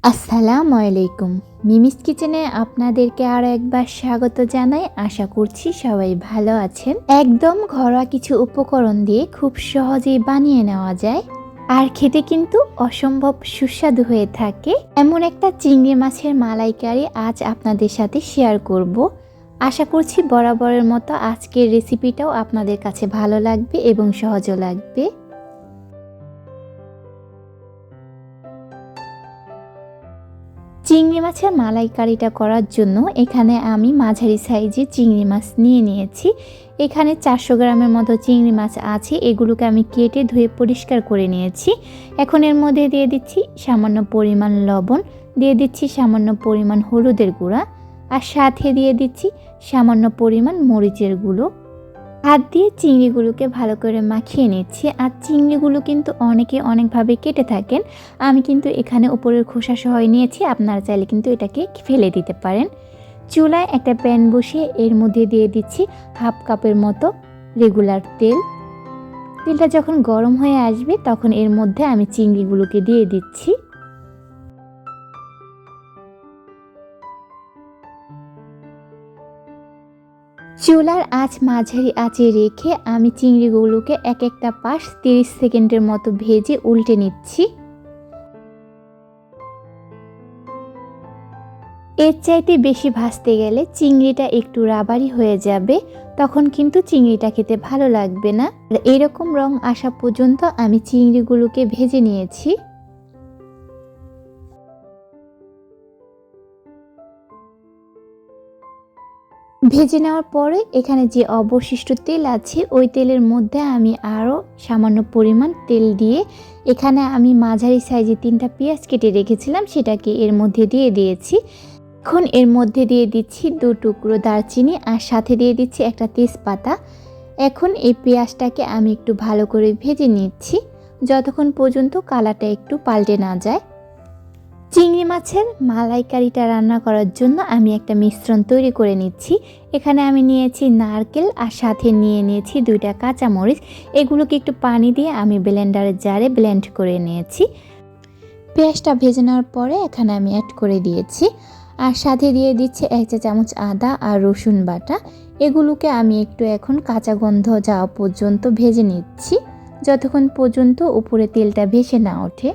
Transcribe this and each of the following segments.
আসসালামু আলাইকুম। মিমিস কিচেনে আপনাদেরকে আরও একবার স্বাগত জানাই। আশা করছি সবাই ভালো আছেন। একদম ঘরোয়া কিছু উপকরণ দিয়ে খুব সহজেই বানিয়ে নেওয়া যায়, আর খেতে কিন্তু অসম্ভব সুস্বাদু হয়ে থাকে এমন একটা চিংড়ি মাছের মালাইকারি আজ আপনাদের সাথে শেয়ার করব। আশা করছি বরাবরের মতো আজকের রেসিপিটাও আপনাদের কাছে ভালো লাগবে এবং সহজও লাগবে। চিংড়ি মাছের মালাইকারিটা করার জন্য এখানে আমি মাঝারি সাইজের চিংড়ি মাছ নিয়ে নিয়েছি। এখানে 400 গ্রামের মতো চিংড়ি মাছ আছে। এগুলোকে আমি কেটে ধুয়ে পরিষ্কার করে নিয়েছি। এখন এর মধ্যে দিয়ে দিচ্ছি সামান্য পরিমাণ লবণ, দিয়ে দিচ্ছি সামান্য পরিমাণ হলুদের গুঁড়া, আর সাথে দিয়ে দিচ্ছি সামান্য পরিমাণ মরিচের গুঁড়ো। হাত দিয়ে চিংড়িগুলোকে ভালো করে মাখিয়ে নিচ্ছি। আর চিংড়িগুলো কিন্তু অনেকে অনেকভাবে কেটে থাকেন, আমি কিন্তু এখানে উপরের খোসা সহ নিয়েছি। আপনারা চাইলে কিন্তু এটাকে ফেলে দিতে পারেন। চুলায় একটা প্যান বসিয়ে এর মধ্যে দিয়ে দিচ্ছি হাফ কাপের মতো রেগুলার তেল। তেলটা যখন গরম হয়ে আসবে তখন এর মধ্যে আমি চিংড়িগুলোকে দিয়ে দিচ্ছি। চুলার আঁচ মাঝারি আঁচে রেখে আমি চিংড়িগুলোকে এক একটা পাশ 30 সেকেন্ডের মতো ভেজে উল্টে নিচ্ছি। এর চাইতে বেশি ভাজতে গেলে চিংড়িটা একটু রাবারি হয়ে যাবে, তখন কিন্তু চিংড়িটা খেতে ভালো লাগবে না। আর এরকম রং আসা পর্যন্ত আমি চিংড়িগুলোকে ভেজে নিয়েছি। ভেজে নেওয়ার পরে এখানে যে অবশিষ্ট তেল আছে ওই তেলের মধ্যে আমি আরও সামান্য পরিমাণ তেল দিয়ে এখানে আমি মাঝারি সাইজে 3টা পেঁয়াজ কেটে রেখেছিলাম, সেটাকে এর মধ্যে দিয়ে দিয়েছি। এখন এর মধ্যে দিয়ে দিচ্ছি 2 টুকরো দারচিনি, আর সাথে দিয়ে দিচ্ছি একটা তেজপাতা। এখন এই পেঁয়াজটাকে আমি একটু ভালো করে ভেজে নিচ্ছি যতক্ষণ পর্যন্ত কালারটা একটু পাল্টে না যায়। চিংড়ি মাছের মালাইকারিটা রান্না করার জন্য আমি একটা মিশ্রণ তৈরি করে নিচ্ছি। এখানে আমি নিয়েছি নারকেল, আর সাথে নিয়ে নিয়েছি 2টা কাঁচামরিচ। এগুলোকে একটু পানি দিয়ে আমি ব্লেন্ডারের জারে ব্লেন্ড করে নিয়েছি। পেঁয়াজটা ভেজে নেওয়ার পরে এখানে আমি অ্যাড করে দিয়েছি, আর সাথে দিয়ে দিচ্ছি 1 চা চামচ আদা আর রসুন বাটা। এগুলোকে আমি একটু এখন কাঁচা গন্ধ যাওয়া পর্যন্ত ভেজে নিচ্ছি, যতক্ষণ পর্যন্ত উপরে তেলটা ভেসে না ওঠে।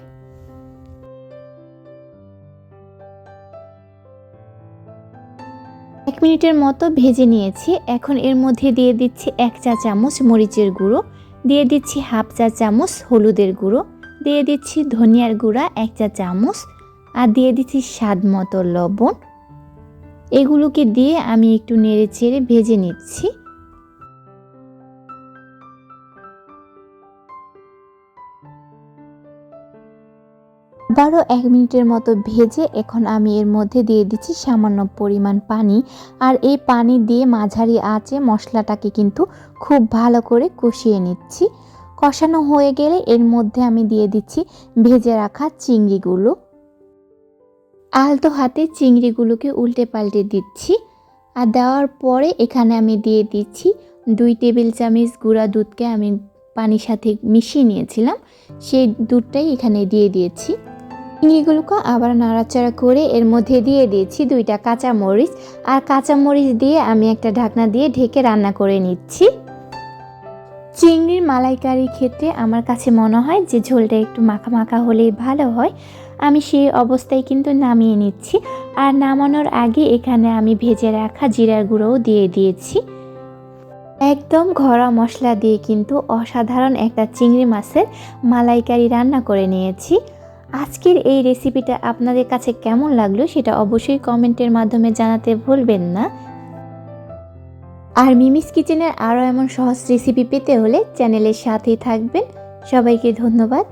1 মিনিটের মতো ভেজে নিয়েছি। এখন এর মধ্যে দিয়ে দিচ্ছি 1 চা চামচ মরিচের গুঁড়ো, দিয়ে দিচ্ছি হাফ চা চামচ হলুদের গুঁড়ো, দিয়ে দিচ্ছি ধনিয়ার গুঁড়া 1 চা চামচ, আর দিয়ে দিচ্ছি স্বাদ মতো লবণ। এগুলোকে দিয়ে আমি একটু নেড়ে চেড়ে ভেজে নিচ্ছি। আবারও 1 মিনিটের মতো ভেজে এখন আমি এর মধ্যে দিয়ে দিচ্ছি সামান্য পরিমাণ পানি, আর এই পানি দিয়ে মাঝারি আঁচে মশলাটাকে কিন্তু খুব ভালো করে কষিয়ে নিচ্ছি। কষানো হয়ে গেলে এর মধ্যে আমি দিয়ে দিচ্ছি ভেজে রাখা চিংড়িগুলো। আলতো হাতে চিংড়িগুলোকে উল্টে পাল্টে দিচ্ছি, আর দেওয়ার পরে এখানে আমি দিয়ে দিচ্ছি 2 টেবিল চামচ গুঁড়া দুধকে আমি পানির সাথে মিশিয়ে নিয়েছিলাম, সেই দুধটাই এখানে দিয়ে দিয়েছি। চিংড়িগুলোকে আবার নাড়াচাড়া করে এর মধ্যে দিয়ে দিয়েছি 2টা কাঁচামরিচ, আর কাঁচামরিচ দিয়ে আমি একটা ঢাকনা দিয়ে ঢেকে রান্না করে নিচ্ছি। চিংড়ির মালাইকারির ক্ষেত্রে আমার কাছে মনে হয় যে ঝোলটা একটু মাখা মাখা হলেই ভালো হয়। আমি সেই অবস্থায় কিন্তু নামিয়ে নিচ্ছি, আর নামানোর আগে এখানে আমি ভেজে রাখা জিরার গুঁড়োও দিয়ে দিয়েছি। একদম ঘরোয়া মশলা দিয়ে কিন্তু অসাধারণ একটা চিংড়ি মাছের মালাইকারি রান্না করে নিয়েছি। আজকের এই রেসিপিটা আপনাদের কাছে কেমন লাগলো সেটা অবশ্যই কমেন্টের মাধ্যমে জানাতে ভুলবেন না। আর মিমিস কিচেনের আরও এমন সহজ রেসিপি পেতে হলে চ্যানেলের সাথেই থাকবেন। সবাইকে ধন্যবাদ।